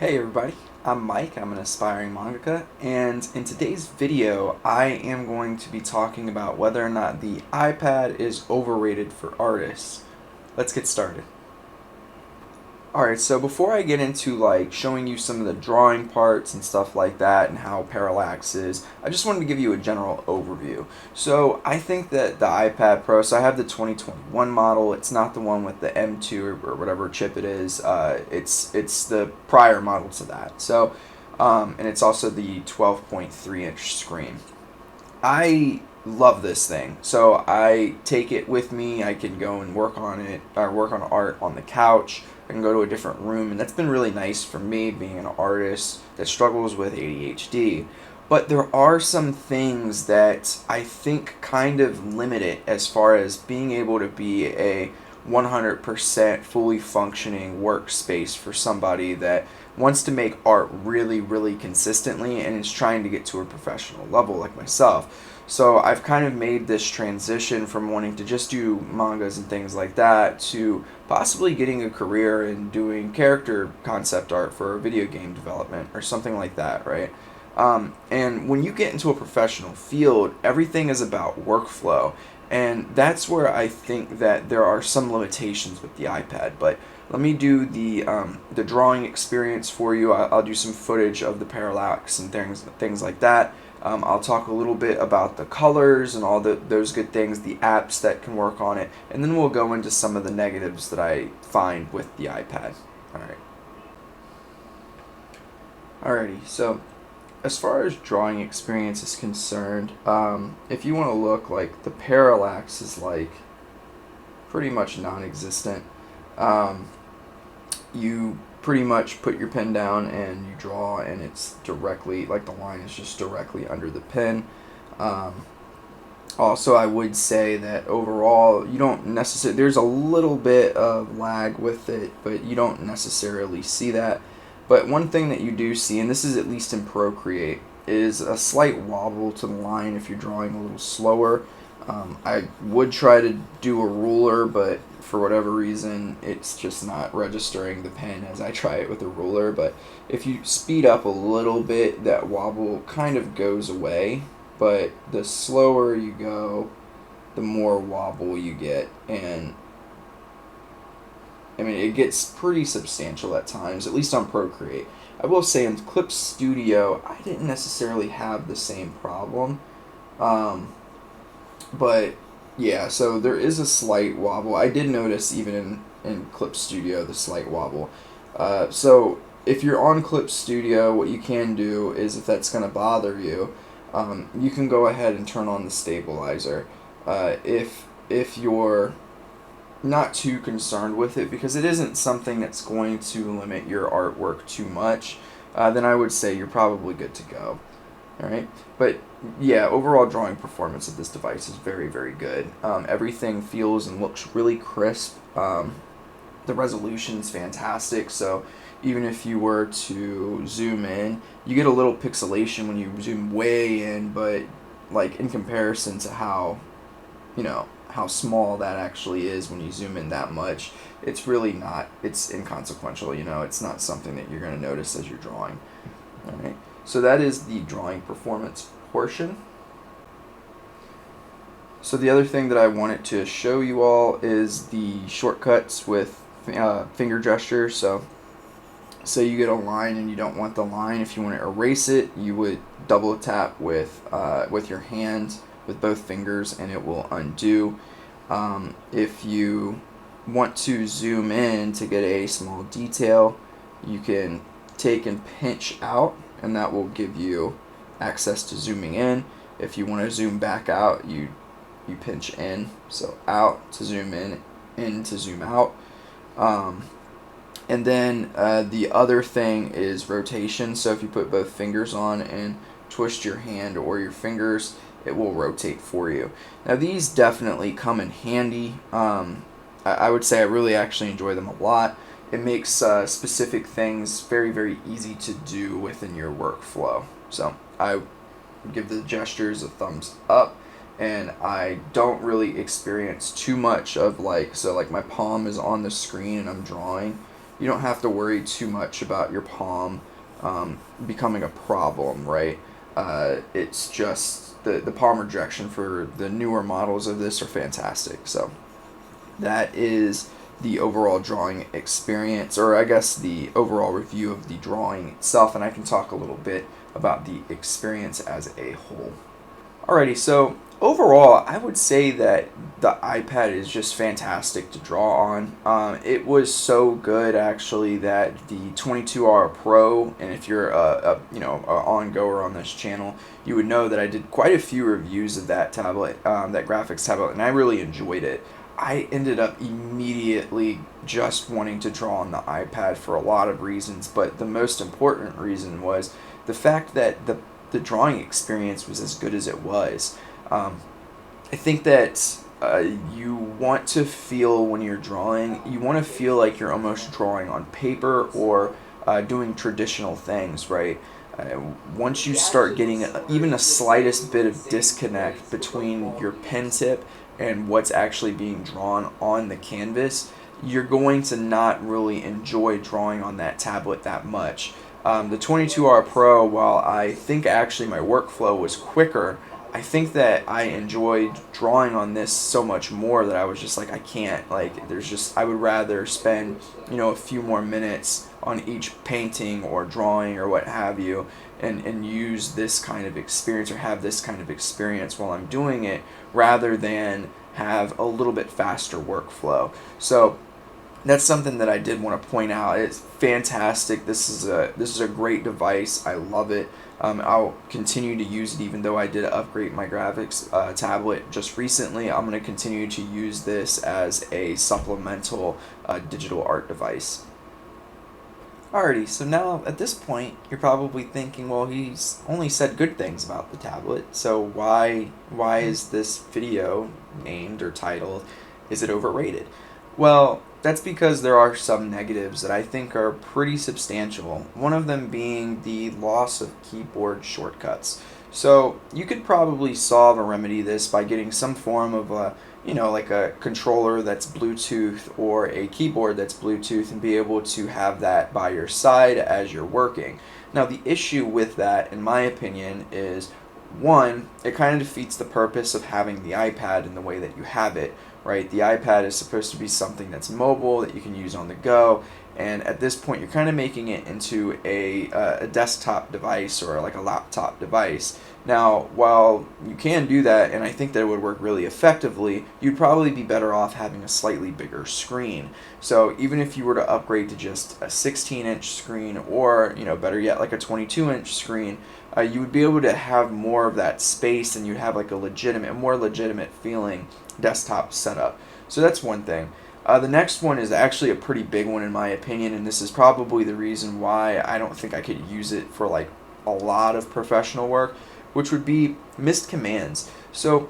Hey everybody, I'm Mike, I'm an aspiring mangaka, and in today's video I am going to be talking about whether or not the iPad is overrated for artists. Let's get started. Alright, so before I get into showing you some of the drawing parts and stuff like that and how parallax is, I just wanted to give you a general overview. So I think that the iPad Pro, so I have the 2021 model, it's not the one with the M2 or whatever chip it is, it's the prior model to that. So, and it's also the 12.3 inch screen. I love this thing. So I take it with me. I can go and work on it, or work on art on the couch. I can go to a different room, and that's been really nice for me being an artist that struggles with ADHD. But there are some things that I think kind of limit it as far as being able to be a 100% fully functioning workspace for somebody that wants to make art really, really consistently and is trying to get to a professional level like myself. So I've kind of made this transition from wanting to just do mangas and things like that to possibly getting a career in doing character concept art for a video game development or something like that, right? And when you get into a professional field, everything is about workflow. And that's where I think that there are some limitations with the iPad. But let me do the drawing experience for you. I'll do some footage of the parallax and things like that. I'll talk a little bit about the colors and all those good things, the apps that can work on it, and then we'll go into some of the negatives that I find with the iPad. Alright. Alrighty, so as far as drawing experience is concerned, if you want to look, like, the parallax is like pretty much non-existent. You pretty much put your pen down and you draw, and it's directly, like, the line is just directly under the pen. Also, I would say that overall you don't necessarily, there's a little bit of lag with it, but you don't necessarily see that. But one thing that you do see, and this is at least in Procreate, is a slight wobble to the line if you're drawing a little slower. I would try to do a ruler, but for whatever reason, it's just not registering the pen as I try it with a ruler. But if you speed up a little bit, that wobble kind of goes away. But the slower you go, the more wobble you get. And I mean, it gets pretty substantial at times, at least on Procreate. I will say in Clip Studio, I didn't necessarily have the same problem. But yeah, so there is a slight wobble. I did notice even in Clip Studio the slight wobble. So if you're on Clip Studio, what you can do is, if that's going to bother you, you can go ahead and turn on the stabilizer. If you're not too concerned with it, because it isn't something that's going to limit your artwork too much, then I would say you're probably good to go. Alright, but yeah, overall drawing performance of this device is very, very good. Everything feels and looks really crisp. The resolution is fantastic, so even if you were to zoom in, you get a little pixelation when you zoom way in, but like in comparison to how, how small that actually is when you zoom in that much, it's really not, it's inconsequential, it's not something that you're going to notice as you're drawing. Alright, so that is the drawing performance portion. So the other thing that I wanted to show you all is the shortcuts with finger gestures. So say you get a line and you don't want the line, if you want to erase it, you would double tap with your hand with both fingers and it will undo. If you want to zoom in to get a small detail, you can take and pinch out, and that will give you access to zooming in. If you want to zoom back out, you pinch in, so out to zoom in to zoom out. And then the other thing is rotation. So if you put both fingers on and twist your hand or your fingers, it will rotate for you. Now these definitely come in handy. I would say I really actually enjoy them a lot. It makes specific things very, very easy to do within your workflow. So I give the gestures a thumbs up, and I don't really experience too much of like my palm is on the screen and I'm drawing. you don't have to worry too much about your palm becoming a problem, right? It's just the palm rejection for the newer models of this are fantastic. So that is the overall drawing experience, or I guess the overall review of the drawing itself, and I can talk a little bit about the experience as a whole. Alrighty, so overall, I would say that the iPad is just fantastic to draw on. It was so good actually that the 22R Pro, and if you're a ongoer on this channel, you would know that I did quite a few reviews of that tablet, that graphics tablet, and I really enjoyed it. I ended up immediately just wanting to draw on the iPad for a lot of reasons, but the most important reason was the fact that the drawing experience was as good as it was. I think that you want to feel when you're drawing, you want to feel like you're almost drawing on paper or doing traditional things, right? Once you start getting even a slightest bit of disconnect between your pen tip and what's actually being drawn on the canvas, you're going to not really enjoy drawing on that tablet that much. The 22R Pro, while I think actually my workflow was quicker, I think that I enjoyed drawing on this so much more that I was just like, I can't, like, I would rather spend, a few more minutes on each painting or drawing or what have you, and use this kind of experience or have this kind of experience while I'm doing it, rather than have a little bit faster workflow. So that's something that I did want to point out. It's fantastic. This is a great device. I love it. I'll continue to use it even though I did upgrade my graphics tablet just recently. I'm going to continue to use this as a supplemental digital art device. Alrighty, so now at this point you're probably thinking, well, he's only said good things about the tablet, so why is this video named or titled, "Is it overrated?" Well, that's because there are some negatives that I think are pretty substantial. One of them being the loss of keyboard shortcuts. So you could probably solve or remedy this by getting some form of like a controller that's Bluetooth or a keyboard that's Bluetooth, and be able to have that by your side as you're working. Now the issue with that, in my opinion, is one, it kind of defeats the purpose of having the iPad in the way that you have it, right? The iPad is supposed to be something that's mobile, that you can use on the go, and at this point you're kind of making it into a desktop device or like a laptop device. Now, while you can do that, and I think that it would work really effectively, you'd probably be better off having a slightly bigger screen. So even if you were to upgrade to just a 16-inch screen, or better yet, like a 22-inch screen, you would be able to have more of that space, and you'd have like a more legitimate feeling desktop setup. So that's one thing. The next one is actually a pretty big one in my opinion, and this is probably the reason why I don't think I could use it for like a lot of professional work, which would be missed commands. So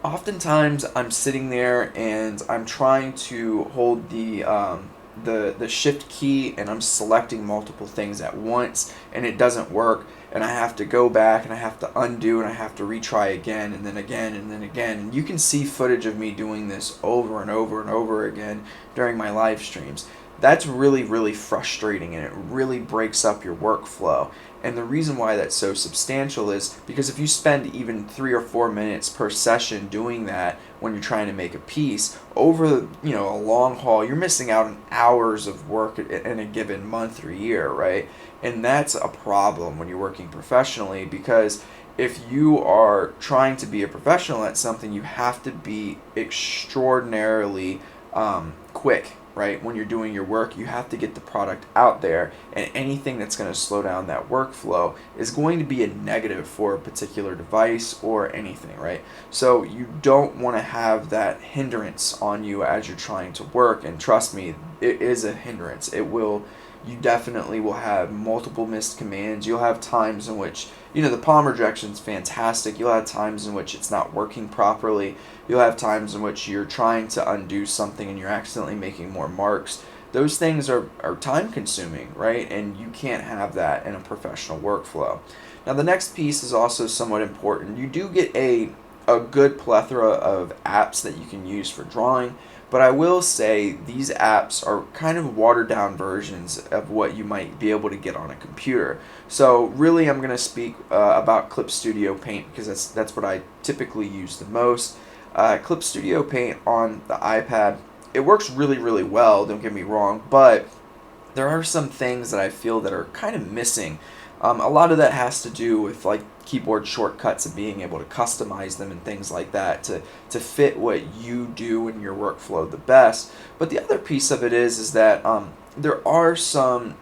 oftentimes I'm sitting there and I'm trying to hold the shift key, and I'm selecting multiple things at once, and it doesn't work, and I have to go back and I have to undo and I have to retry again and then again and then again. And you can see footage of me doing this over and over and over again during my live streams. That's really, really frustrating, and it really breaks up your workflow. And the reason why that's so substantial is because if you spend even 3 or 4 minutes per session doing that when you're trying to make a piece, over a long haul, you're missing out on hours of work in a given month or year, right? And that's a problem when you're working professionally, because if you are trying to be a professional at something, you have to be extraordinarily quick, right? When you're doing your work, you have to get the product out there, and anything that's going to slow down that workflow is going to be a negative for a particular device or anything, right? So you don't want to have that hindrance on you as you're trying to work, and trust me, it is a hindrance. You definitely will have multiple missed commands. You'll have times in which, the palm rejection is fantastic. You'll have times in which it's not working properly. You'll have times in which you're trying to undo something and you're accidentally making more marks. Those things are time consuming, right? And you can't have that in a professional workflow. Now the next piece is also somewhat important. You do get a good plethora of apps that you can use for drawing, But I will say these apps are kind of watered down versions of what you might be able to get on a computer. So really I'm going to speak about Clip Studio Paint because that's what I typically use the most. Clip Studio Paint on the iPad, it works really, really well, don't get me wrong, but there are some things that I feel that are kind of missing. A lot of that has to do with like keyboard shortcuts and being able to customize them and things like that to fit what you do in your workflow the best. But the other piece of it is that there are some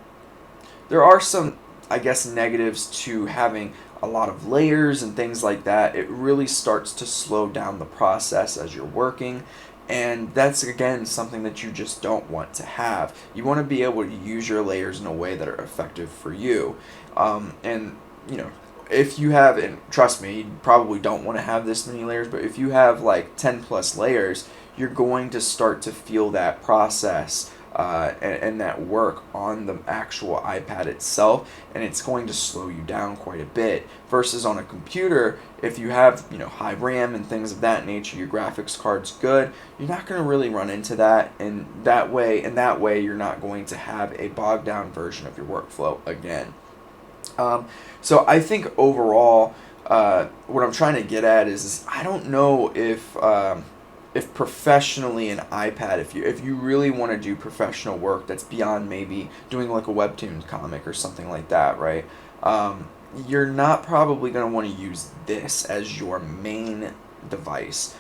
I guess negatives to having a lot of layers and things like that. It really starts to slow down the process as you're working. And that's again something that you just don't want to have. You want to be able to use your layers in a way that are effective for you. And you know, if you have, and trust me, you probably don't want to have this many layers, but if you have like 10 plus layers, you're going to start to feel that process and that work on the actual iPad itself, and it's going to slow you down quite a bit. Versus on a computer, if you have high RAM and things of that nature, your graphics card's good, you're not going to really run into that, and that way you're not going to have a bogged down version of your workflow again. So I think overall, what I'm trying to get at is I don't know if professionally an iPad, if you really want to do professional work that's beyond maybe doing like a webtoon comic or something like that, right? You're not probably going to want to use this as your main device,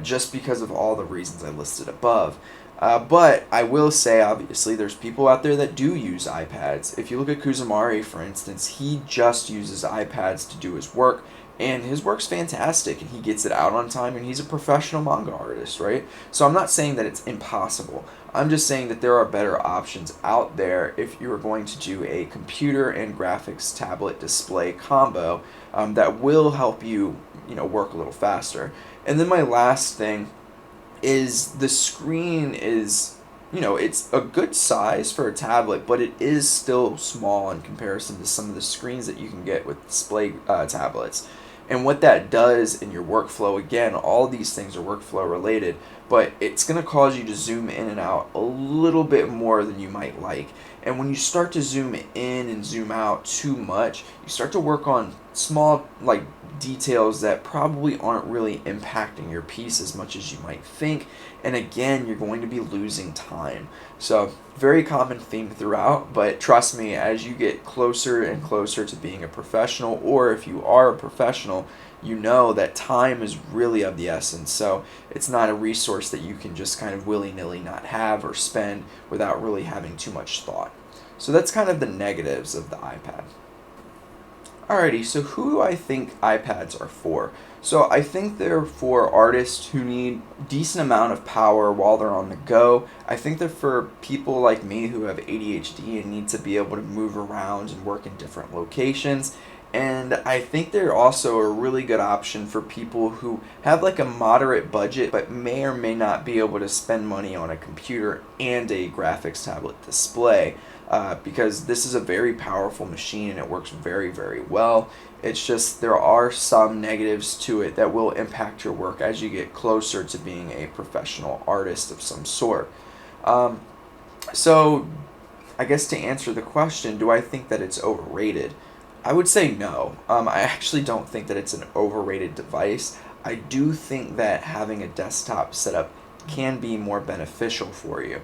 just because of all the reasons I listed above. But I will say, obviously, there's people out there that do use iPads. If you look at Kuzumari, for instance, he just uses iPads to do his work, and his work's fantastic, and he gets it out on time, and he's a professional manga artist, right? So I'm not saying that it's impossible. I'm just saying that there are better options out there if you are going to do a computer and graphics tablet display combo that will help you, work a little faster. And then my last thing is the screen is, it's a good size for a tablet, but it is still small in comparison to some of the screens that you can get with display tablets. And what that does in your workflow, again, all these things are workflow related, but it's going to cause you to zoom in and out a little bit more than you might like. And when you start to zoom in and zoom out too much, you start to work on small details that probably aren't really impacting your piece as much as you might think. And again, you're going to be losing time. So very common theme throughout, but trust me, as you get closer and closer to being a professional, or if you are a professional, you know that time is really of the essence. So it's not a resource that you can just kind of willy-nilly not have or spend without really having too much thought. So that's kind of the negatives of the iPad. Alrighty, so who do I think iPads are for? So I think they're for artists who need decent amount of power while they're on the go. I think they're for people like me who have ADHD and need to be able to move around and work in different locations. And I think they're also a really good option for people who have like a moderate budget but may or may not be able to spend money on a computer and a graphics tablet display. Because this is a very powerful machine and it works very, very well. It's just there are some negatives to it that will impact your work as you get closer to being a professional artist of some sort. So I guess to answer the question, do I think that it's overrated? I would say no. I actually don't think that it's an overrated device. I do think that having a desktop setup can be more beneficial for you.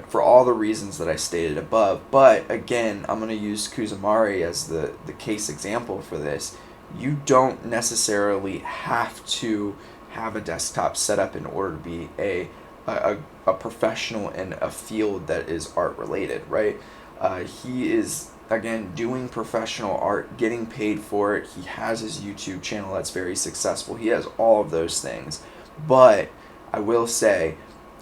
For all the reasons that I stated above. But again, I'm going to use Kuzumari as the case example for this. You don't necessarily have to have a desktop setup in order to be a professional in a field that is art related, right? He is, again, doing professional art, getting paid for it. He has his YouTube channel that's very successful. He has all of those things. But I will say,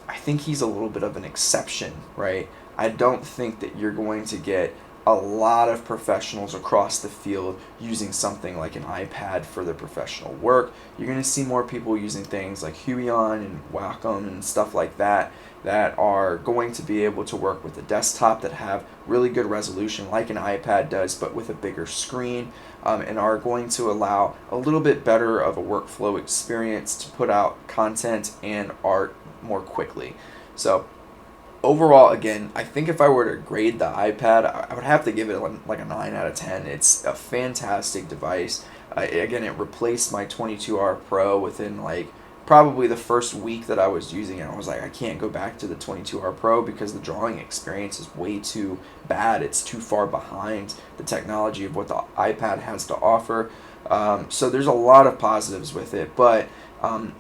I think he's a little bit of an exception, right? I don't think that you're going to get a lot of professionals across the field using something like an iPad for their professional work. You're going to see more people using things like Huion and Wacom and stuff like that that are going to be able to work with a desktop that have really good resolution like an iPad does, but with a bigger screen, and are going to allow a little bit better of a workflow experience to put out content and art more quickly. So overall, again, I think if I were to grade the iPad, I would have to give it like a 9 out of 10. It's a fantastic device. Again, it replaced my 22R Pro within like probably the first week that I was using it. I was like, I can't go back to the 22R Pro because the drawing experience is way too bad. It's too far behind the technology of what the iPad has to offer. So there's a lot of positives with it, but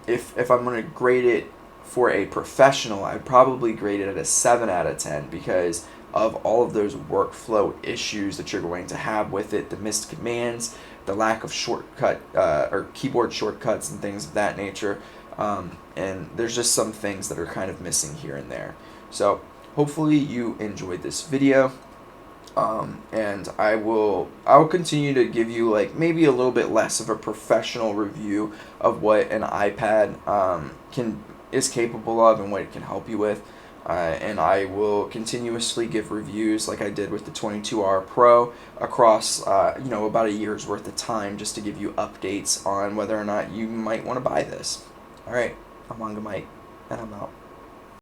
if I'm going to grade it for a professional, I'd probably grade it at a 7 out of 10 because of all of those workflow issues that you're going to have with it, the missed commands, the lack of shortcut or keyboard shortcuts and things of that nature. And there's just some things that are kind of missing here and there. So hopefully you enjoyed this video. And I'll continue to give you like maybe a little bit less of a professional review of what an iPad is capable of and what it can help you with. And I will continuously give reviews like I did with the 22R Pro across about a year's worth of time, just to give you updates on whether or not you might want to buy this. Alright, I'm Manga Mike, and I'm out.